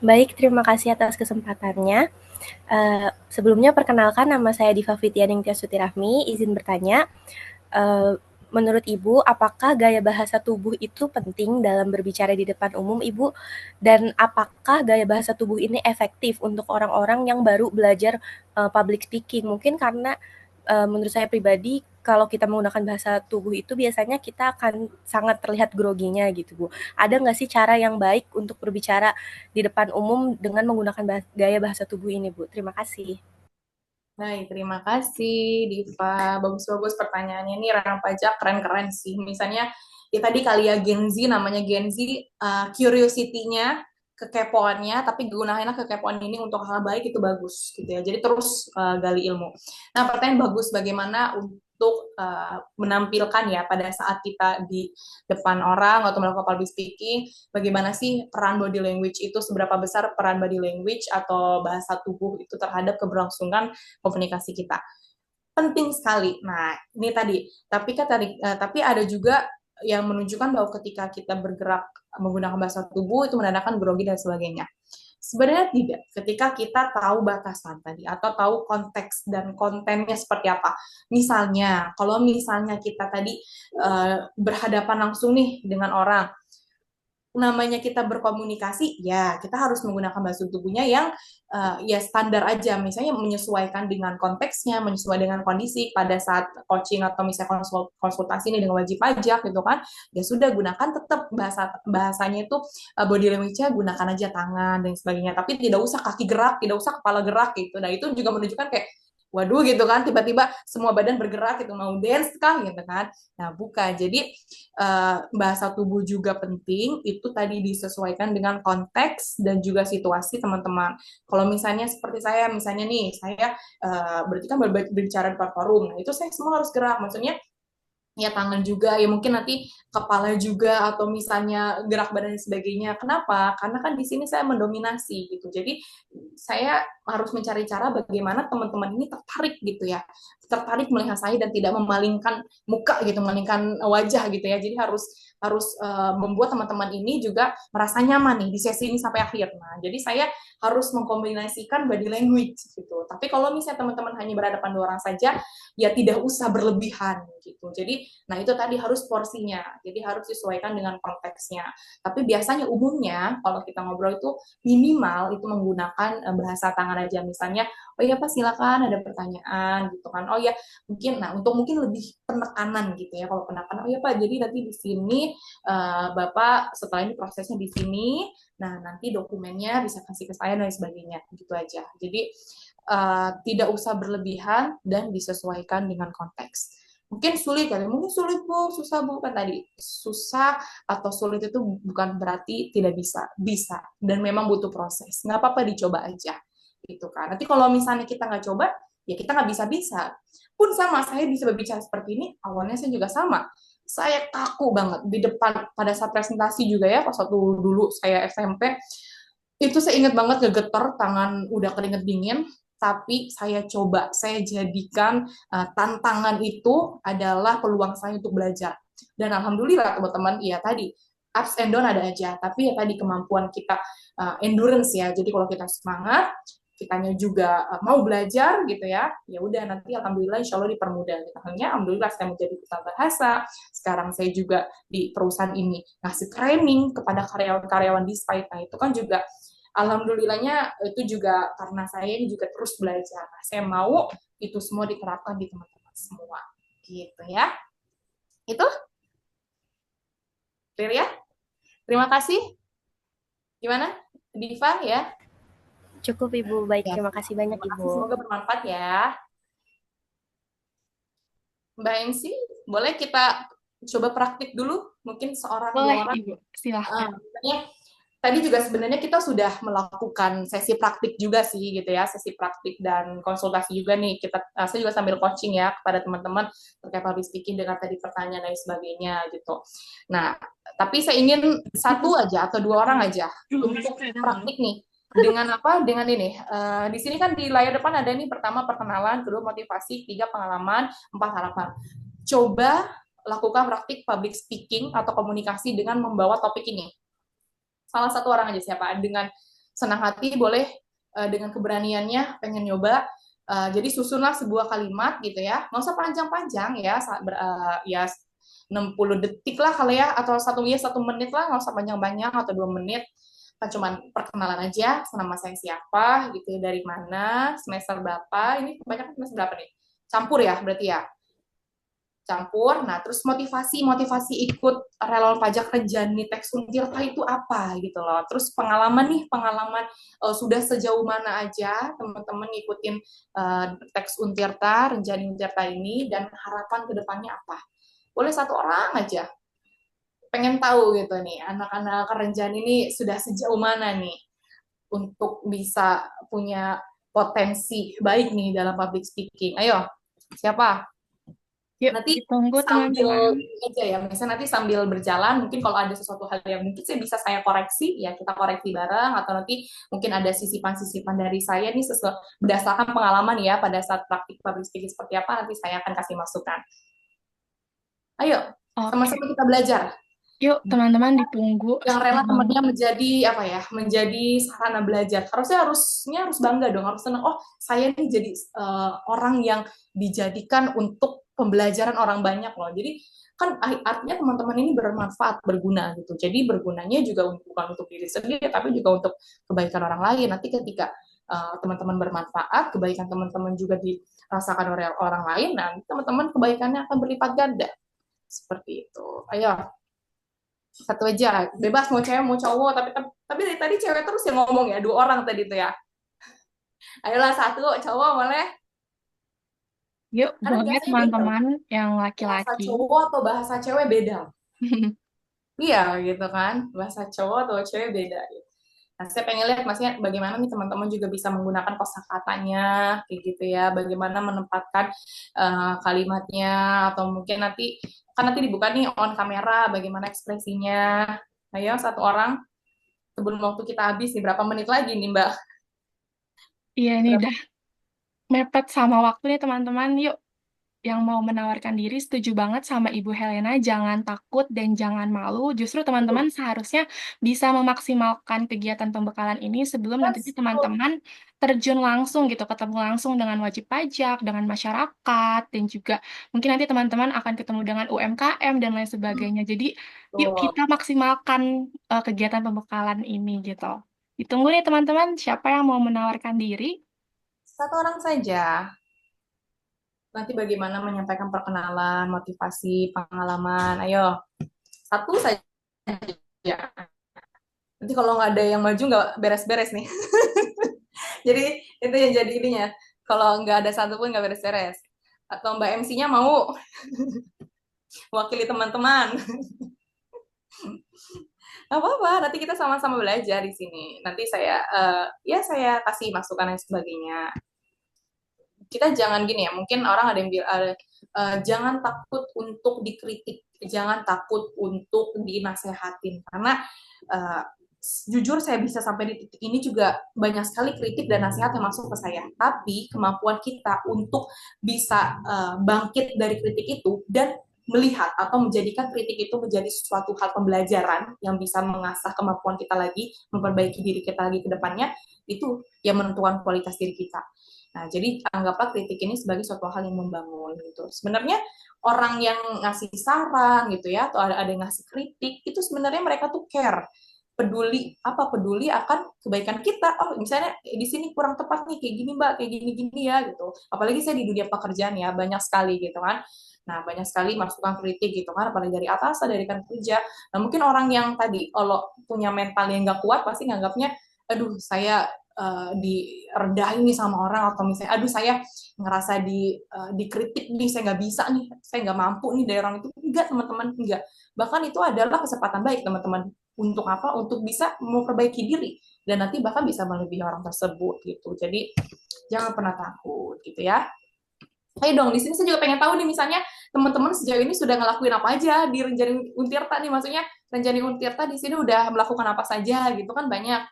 Baik, terima kasih atas kesempatannya. Sebelumnya perkenalkan, nama saya Diva Fityaning Tiasutirahmi, izin bertanya, menurut Ibu, apakah gaya bahasa tubuh itu penting dalam berbicara di depan umum, Ibu? Dan apakah gaya bahasa tubuh ini efektif untuk orang-orang yang baru belajar public speaking? Mungkin karena menurut saya pribadi, kalau kita menggunakan bahasa tubuh itu biasanya kita akan sangat terlihat groginya gitu, Bu. Ada nggak sih cara yang baik untuk berbicara di depan umum dengan menggunakan gaya bahasa tubuh ini, Bu? Terima kasih. Baik, terima kasih Diva. Bagus-bagus pertanyaannya nih, orang pajak keren-keren sih. Misalnya, ya tadi kali ya Gen Z, namanya Gen Z, curiosity-nya, kekepoannya, tapi gunainlah kekepoan ini untuk hal baik, itu bagus gitu ya. Jadi terus gali ilmu. Nah, pertanyaan bagus, bagaimana untuk menampilkan ya pada saat kita di depan orang atau melakukan public speaking, bagaimana sih peran body language itu, seberapa besar peran body language atau bahasa tubuh itu terhadap keberlangsungan komunikasi kita. Penting sekali. Nah, ini tadi. Tapi ada juga yang menunjukkan bahwa ketika kita bergerak menggunakan bahasa tubuh itu menandakan grogi dan sebagainya. Sebenarnya tidak. Ketika kita tahu batasan tadi atau tahu konteks dan kontennya seperti apa. Misalnya, kalau misalnya kita tadi berhadapan langsung nih dengan orang, namanya kita berkomunikasi, ya kita harus menggunakan bahasa tubuhnya yang ya standar aja, misalnya menyesuaikan dengan konteksnya, menyesuaikan dengan kondisi pada saat coaching atau misalnya konsultasi ini dengan wajib pajak gitu kan, ya sudah gunakan tetap bahasanya itu body language-nya gunakan aja tangan dan sebagainya, tapi tidak usah kaki gerak, tidak usah kepala gerak gitu. Nah itu juga menunjukkan kayak waduh gitu kan, tiba-tiba semua badan bergerak gitu, mau dance kah gitu kan. Nah bukan, jadi bahasa tubuh juga penting, itu tadi disesuaikan dengan konteks dan juga situasi teman-teman. Kalau misalnya seperti saya, misalnya nih, saya berarti kan berbicara di forum, nah itu saya semua harus gerak, maksudnya ya tangan juga, ya mungkin nanti kepala juga, atau misalnya gerak badan dan sebagainya. Kenapa? Karena kan di sini saya mendominasi gitu. Jadi saya harus mencari cara bagaimana teman-teman ini tertarik gitu ya. Tertarik melihat saya dan tidak memalingkan muka gitu, memalingkan wajah gitu ya. Jadi harus harus membuat teman-teman ini juga merasa nyaman nih di sesi ini sampai akhir. Nah, jadi saya harus mengkombinasikan body language gitu. Tapi kalau misalnya teman-teman hanya berhadapan 2 orang saja, ya tidak usah berlebihan gitu. Jadi, nah itu tadi harus porsinya. Jadi harus disesuaikan dengan konteksnya. Tapi biasanya umumnya kalau kita ngobrol itu minimal itu menggunakan bahasa tangan aja. Misalnya, oh iya Pak silakan ada pertanyaan gitu kan. Oh ya mungkin, nah untuk mungkin lebih penekanan gitu ya. Kalau penekanan, oh ya Pak jadi nanti di sini Bapak setelah ini prosesnya di sini. Nah nanti dokumennya bisa kasih ke saya dan sebagainya gitu aja. Jadi tidak usah berlebihan dan disesuaikan dengan konteks. Mungkin sulit kali, mungkin sulit Bu, susah Bu, kan tadi susah atau sulit itu bukan berarti tidak bisa dan memang butuh proses. Nggak apa-apa dicoba aja, gitu kan. Nanti kalau misalnya kita nggak coba, ya kita nggak bisa-bisa. Pun sama, saya bisa berbicara seperti ini, awalnya saya juga sama. Saya kaku banget di depan pada saat presentasi juga ya, pas waktu dulu saya SMP, itu saya ingat banget gegeter, tangan udah keringet dingin, tapi saya coba, saya jadikan tantangan itu adalah peluang saya untuk belajar. Dan alhamdulillah teman-teman, ya tadi ups and down ada aja, tapi ya tadi kemampuan kita endurance ya. Jadi kalau kita semangat, kitanya juga mau belajar gitu ya, ya udah nanti alhamdulillah insya Allah dipermudah. Hanya alhamdulillah saya menjadi duta bahasa. Sekarang saya juga di perusahaan ini ngasih training kepada karyawan-karyawan di Spite. Nah itu kan juga alhamdulillahnya itu juga karena saya ini juga terus belajar. Nah, saya mau itu semua diterapkan di teman-teman semua. Gitu ya. Itu clear ya? Terima kasih. Gimana? Diva ya? Cukup Ibu, baik Ya. terima kasih banyak Terima kasih, Ibu. semoga bermanfaat ya. Mbak Engsi, boleh kita coba praktik dulu? Mungkin seorang dua Boleh, orang. Ibu. Silahkan. Tadi juga sebenarnya kita sudah melakukan sesi praktik juga sih gitu ya, sesi praktik dan konsultasi juga nih. Saya juga sambil coaching ya kepada teman-teman terkait public speaking dengan tadi pertanyaan dan sebagainya gitu. Nah, tapi saya ingin satu aja atau 2 orang aja untuk praktik nih. Dengan apa? Dengan ini. Di sini kan di layar depan ada nih, pertama perkenalan, kedua motivasi, 3 pengalaman, 4 harapan. Coba lakukan praktik public speaking atau komunikasi dengan membawa topik ini. Salah satu orang aja siapa, dengan senang hati boleh, dengan keberaniannya pengen nyoba, jadi susunlah sebuah kalimat gitu ya, nggak usah panjang-panjang ya, ya 60 detik lah kali ya, atau 1 menit lah, nggak usah panjang-panjang, atau 2 menit, kan cuman perkenalan aja, nama saya siapa gitu ya, dari mana, semester berapa, ini kebanyakan semester berapa nih, campur ya berarti ya, campur. Nah, terus motivasi ikut relawan pajak Renjani Teks Untirta itu apa gitu loh. Terus pengalaman sudah sejauh mana aja teman-teman ngikutin Teks Untirta, Renjani Untirta ini, dan harapan kedepannya apa. Boleh 1 orang aja. Pengen tahu gitu nih, anak-anak Renjani ini sudah sejauh mana nih untuk bisa punya potensi baik nih dalam public speaking. Ayo, siapa? Yuk, Nanti ditunggu sambil teman-teman. aja ya, misalnya nanti sambil berjalan, mungkin kalau ada sesuatu hal yang mungkin saya koreksi, ya kita koreksi bareng, atau nanti mungkin ada sisipan-sisipan dari saya nih berdasarkan pengalaman ya, pada saat praktik public speaking seperti apa, nanti saya akan kasih masukan. Ayo, sama-sama kita belajar. Yuk, teman-teman ditunggu. Yang rela temannya menjadi sarana belajar. Harusnya harus bangga dong, harus senang. Oh, saya nih jadi orang yang dijadikan untuk pembelajaran orang banyak loh. Jadi kan artinya teman-teman ini bermanfaat, berguna gitu. Jadi bergunanya juga bukan untuk diri sendiri, tapi juga untuk kebaikan orang lain. Nanti ketika teman-teman bermanfaat, kebaikan teman-teman juga dirasakan oleh orang lain, nanti teman-teman kebaikannya akan berlipat ganda. Seperti itu. Ayo. 1 aja, bebas mau cewek mau cowok, tapi dari tadi cewek terus yang ngomong ya, 2 orang tadi tuh ya. Ayolah 1 cowok boleh. Yuk, boleh teman-teman yang Bahasa laki-laki. cowok atau bahasa cewek beda. Iya gitu kan, bahasa cowok atau cewek beda. Nah, saya pengen lihat maksudnya bagaimana nih teman-teman juga bisa menggunakan kosakatanya, kayak gitu ya, bagaimana menempatkan kalimatnya, atau mungkin nanti dibuka nih on kamera, bagaimana ekspresinya. Ayo 1 orang, sebelum waktu kita habis nih, berapa menit lagi nih Mbak? Iya, ini udah mepet sama waktu nih teman-teman. Yuk, yang mau menawarkan diri, setuju banget sama Ibu Helena, jangan takut dan jangan malu. Justru teman-teman seharusnya bisa memaksimalkan kegiatan pembekalan ini sebelum nantinya teman-teman terjun langsung gitu, ketemu langsung dengan wajib pajak, dengan masyarakat, dan juga mungkin nanti teman-teman akan ketemu dengan UMKM dan lain sebagainya. Jadi, yuk Tuh, kita maksimalkan kegiatan pembekalan ini gitu. Ditunggu nih teman-teman, siapa yang mau menawarkan diri? satu orang saja. Nanti bagaimana menyampaikan perkenalan, motivasi, pengalaman. Ayo, satu saja. Nanti kalau nggak ada yang maju nggak beres-beres nih. Jadi itu yang jadi ininya. Kalau nggak ada satu pun nggak beres-beres. Atau Mbak MC-nya mau wakili teman-teman. Nggak apa-apa, nanti kita sama-sama belajar di sini. Nanti saya kasih masukan dan sebagainya. Kita jangan gini ya, mungkin orang ada yang bilang, jangan takut untuk dikritik, jangan takut untuk dinasehatin. Karena uh, jujur saya bisa sampai di titik ini juga banyak sekali kritik dan nasihat yang masuk ke saya. Tapi kemampuan kita untuk bisa bangkit dari kritik itu dan melihat atau menjadikan kritik itu menjadi suatu hal pembelajaran yang bisa mengasah kemampuan kita lagi, memperbaiki diri kita lagi ke depannya, itu yang menentukan kualitas diri kita. Nah, jadi anggaplah kritik ini sebagai suatu hal yang membangun gitu. Sebenarnya orang yang ngasih saran gitu ya, atau ada yang ngasih kritik, itu sebenarnya mereka tuh care, peduli akan kebaikan kita. Oh, misalnya di sini kurang tepat nih, kayak gini Mbak, kayak gini-gini ya gitu. Apalagi saya di dunia pekerjaan ya, banyak sekali gitu kan. Nah, banyak sekali masukan kritik gitu kan, apalagi dari atasan, dari rekan kerja. Nah, mungkin orang yang tadi, kalau punya mental yang nggak kuat, pasti nganggapnya, aduh, saya direndahin nih sama orang, atau misalnya aduh saya ngerasa dikritik nih, saya nggak bisa nih, saya nggak mampu nih dari orang itu. Enggak teman-teman, enggak, bahkan itu adalah kesempatan baik teman-teman. Untuk apa? Untuk bisa memperbaiki diri dan nanti bahkan bisa melebihi orang tersebut gitu. Jadi jangan pernah takut gitu ya. Ayo dong, di sini saya juga pengen tahu nih, misalnya teman-teman sejauh ini sudah ngelakuin apa aja di Renjani Untirta nih, maksudnya Renjani Untirta di sini udah melakukan apa saja gitu kan, banyak.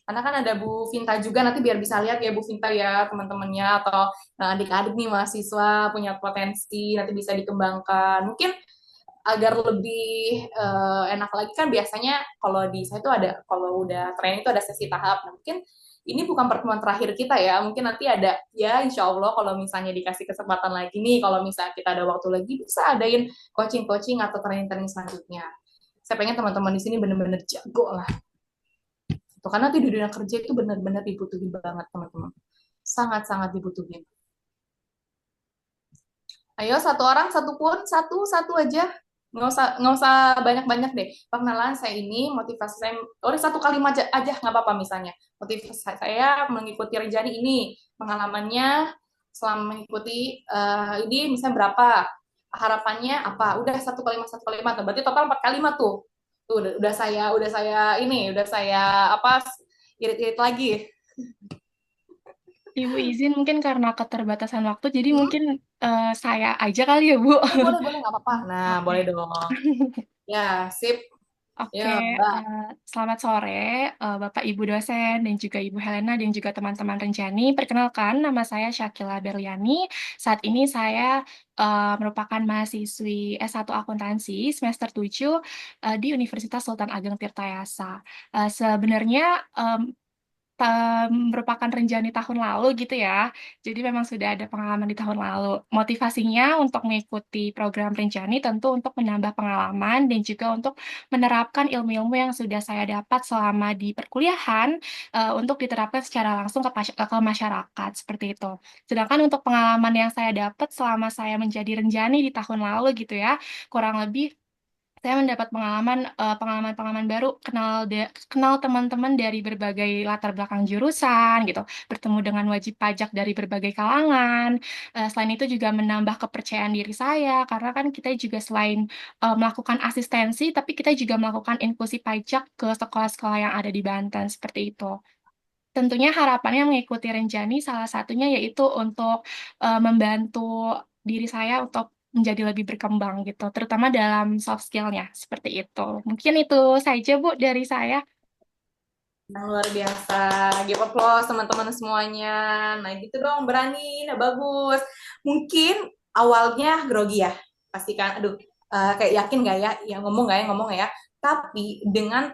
Karena kan ada Bu Vinta juga, nanti biar bisa lihat ya Bu Vinta ya teman-temannya, atau adik-adik nih mahasiswa punya potensi, nanti bisa dikembangkan. Mungkin agar lebih enak lagi kan, biasanya kalau di saya itu ada, kalau udah training itu ada sesi tahap. Nah, mungkin ini bukan pertemuan terakhir kita ya, mungkin nanti ada ya, insya Allah kalau misalnya dikasih kesempatan lagi nih, kalau misalnya kita ada waktu lagi, bisa adain coaching-coaching atau training-training selanjutnya. Saya pengen teman-teman di sini benar-benar jago lah. Karena nanti di dunia kerja itu benar-benar dibutuhin banget teman-teman. Sangat-sangat dibutuhin. Ayo, satu orang, satu aja. Nggak usah banyak-banyak deh. Perkenalan saya ini, motivasi saya, satu kalimat aja nggak apa-apa misalnya. Motivasi saya mengikuti Renjani ini, pengalamannya selama mengikuti ini misalnya berapa, harapannya apa, udah satu kalimat. Berarti total 4 kalimat tuh. Tuh udah saya apa, irit-irit lagi. Ibu izin mungkin karena keterbatasan waktu, jadi mungkin saya aja kali ya, Bu. Boleh, nggak apa-apa. Nah, Oke. boleh dong. Ya, sip. Oke, Ya, Mbak. selamat sore Bapak Ibu dosen dan juga Ibu Helena dan juga teman-teman Renjani. Perkenalkan, nama saya Syakila Berliani. Saat ini saya merupakan mahasiswi S1 Akuntansi semester 7 di Universitas Sultan Ageng Tirtayasa. Sebenarnya merupakan Renjani tahun lalu gitu ya. Jadi memang sudah ada pengalaman di tahun lalu. Motivasinya untuk mengikuti program Renjani tentu untuk menambah pengalaman dan juga untuk menerapkan ilmu-ilmu yang sudah saya dapat selama di perkuliahan untuk diterapkan secara langsung ke masyarakat seperti itu. Sedangkan untuk pengalaman yang saya dapat selama saya menjadi Renjani di tahun lalu gitu ya, kurang lebih saya mendapat pengalaman baru, kenal teman-teman dari berbagai latar belakang jurusan gitu, bertemu dengan wajib pajak dari berbagai kalangan. Selain itu juga menambah kepercayaan diri saya, karena kan kita juga selain melakukan asistensi, tapi kita juga melakukan inklusi pajak ke sekolah-sekolah yang ada di Banten seperti itu. Tentunya harapannya mengikuti Renjani salah satunya yaitu untuk membantu diri saya untuk menjadi lebih berkembang gitu, terutama dalam soft skill-nya seperti itu. Mungkin itu saja Bu dari saya. Yang luar biasa. Give applause teman-teman semuanya. Nah, gitu dong, berani. Nah, bagus. Mungkin awalnya grogi ya, pastikan, aduh, kayak yakin nggak ya, ngomong nggak ya. Tapi dengan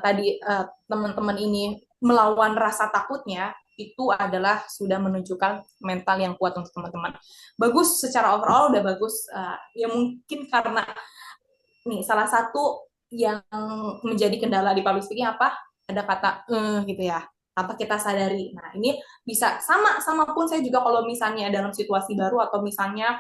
tadi teman-teman ini melawan rasa takutnya, itu adalah sudah menunjukkan mental yang kuat untuk teman-teman. Bagus, secara overall udah bagus. Ya mungkin karena nih salah satu yang menjadi kendala di public speaking apa? Ada kata gitu ya. Apa kita sadari. Nah, ini bisa sama pun saya juga kalau misalnya dalam situasi baru atau misalnya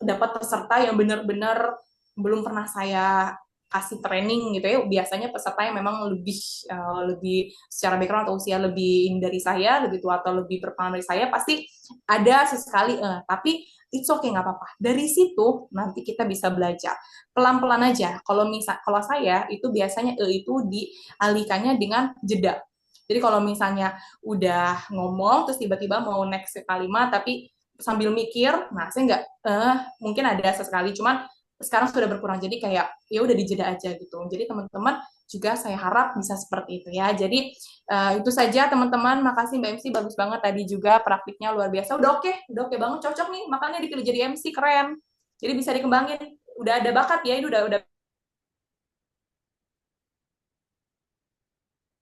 dapat peserta yang benar-benar belum pernah saya kasih training gitu ya, biasanya peserta yang memang lebih secara background atau usia lebih dari saya, lebih tua atau lebih berpengalaman dari saya, pasti ada sesekali tapi it's okay, nggak apa-apa. Dari situ nanti kita bisa belajar pelan-pelan aja. Kalau saya itu biasanya itu dialihkannya dengan jeda. Jadi kalau misalnya udah ngomong terus tiba-tiba mau next kalimat tapi sambil mikir, nah saya nggak mungkin ada sesekali, cuman sekarang sudah berkurang, jadi kayak ya udah dijeda aja gitu. Jadi teman-teman juga saya harap bisa seperti itu ya. Jadi itu saja teman-teman, makasih Mbak MC, bagus banget tadi juga praktiknya luar biasa. Udah oke banget, cocok nih, makanya dipilih jadi MC, keren. Jadi bisa dikembangin, udah ada bakat ya, ini udah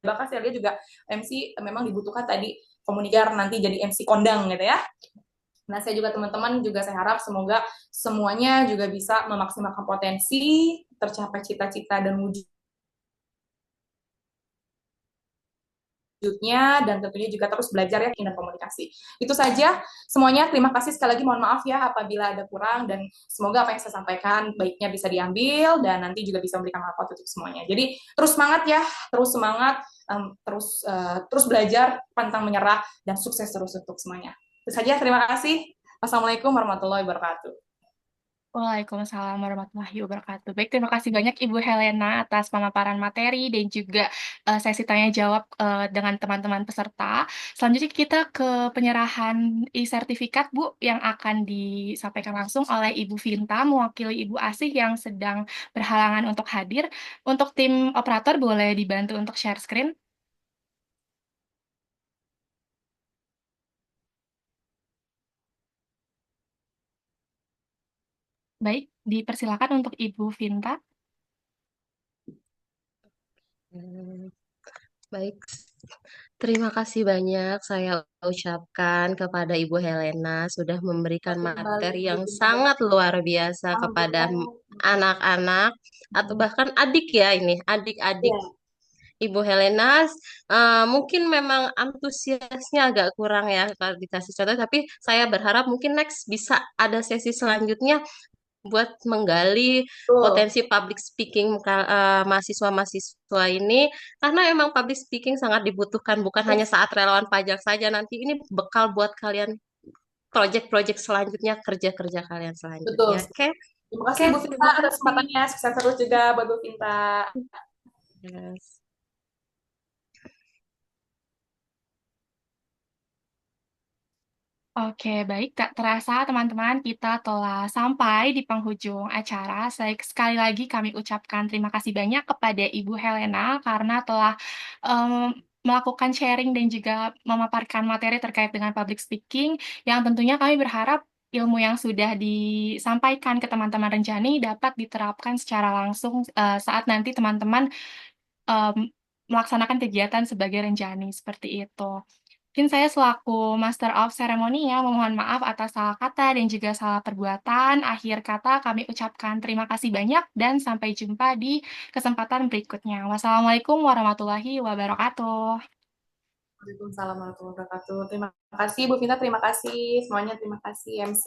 bakat. Saya lihat juga MC memang dibutuhkan tadi komuniker nanti jadi MC kondang gitu ya. Nah, saya juga teman-teman juga saya harap semoga semuanya juga bisa memaksimalkan potensi, tercapai cita-cita dan wujudnya, dan tentunya juga terus belajar ya dan komunikasi. Itu saja semuanya. Terima kasih sekali lagi. Mohon maaf ya apabila ada kurang, dan semoga apa yang saya sampaikan baiknya bisa diambil dan nanti juga bisa memberikan manfaat untuk semuanya. Jadi terus semangat ya, terus semangat, terus belajar, pantang menyerah, dan sukses terus untuk semuanya. Itu saja, terima kasih. Wassalamualaikum warahmatullahi wabarakatuh. Waalaikumsalam warahmatullahi wabarakatuh. Baik, terima kasih banyak Ibu Helena atas pemaparan materi dan juga sesi tanya jawab dengan teman-teman peserta. Selanjutnya kita ke penyerahan e-sertifikat, Bu, yang akan disampaikan langsung oleh Ibu Vinta, mewakili Ibu Asih yang sedang berhalangan untuk hadir. Untuk tim operator boleh dibantu untuk share screen. Baik, dipersilakan untuk Ibu Vinta. Baik, terima kasih banyak saya ucapkan kepada Ibu Helena sudah memberikan materi yang sangat luar biasa kepada anak-anak atau bahkan adik ya, ini adik-adik Ibu Helena. Mungkin memang antusiasnya agak kurang ya kalau dikasih contoh, tapi saya berharap mungkin next bisa ada sesi selanjutnya buat menggali potensi public speaking mahasiswa-mahasiswa ini, karena emang public speaking sangat dibutuhkan bukan hanya saat relawan pajak saja, nanti ini bekal buat kalian project-project selanjutnya, kerja-kerja kalian selanjutnya. Oke. Terima kasih Bu Vinta atas kesempatannya, sukses terus juga buat Bu Vinta. Yes. Oke, baik. Tak terasa, teman-teman, kita telah sampai di penghujung acara. Sekali lagi kami ucapkan terima kasih banyak kepada Ibu Helena karena telah melakukan sharing dan juga memaparkan materi terkait dengan public speaking, yang tentunya kami berharap ilmu yang sudah disampaikan ke teman-teman Renjani dapat diterapkan secara langsung saat nanti teman-teman melaksanakan kegiatan sebagai Renjani, seperti itu. Mungkin saya selaku Master of Ceremony ya, memohon maaf atas salah kata dan juga salah perbuatan. Akhir kata kami ucapkan terima kasih banyak dan sampai jumpa di kesempatan berikutnya. Wassalamualaikum warahmatullahi wabarakatuh. Waalaikumsalam warahmatullahi wabarakatuh. Terima kasih Bu Vinta, terima kasih semuanya, terima kasih MC.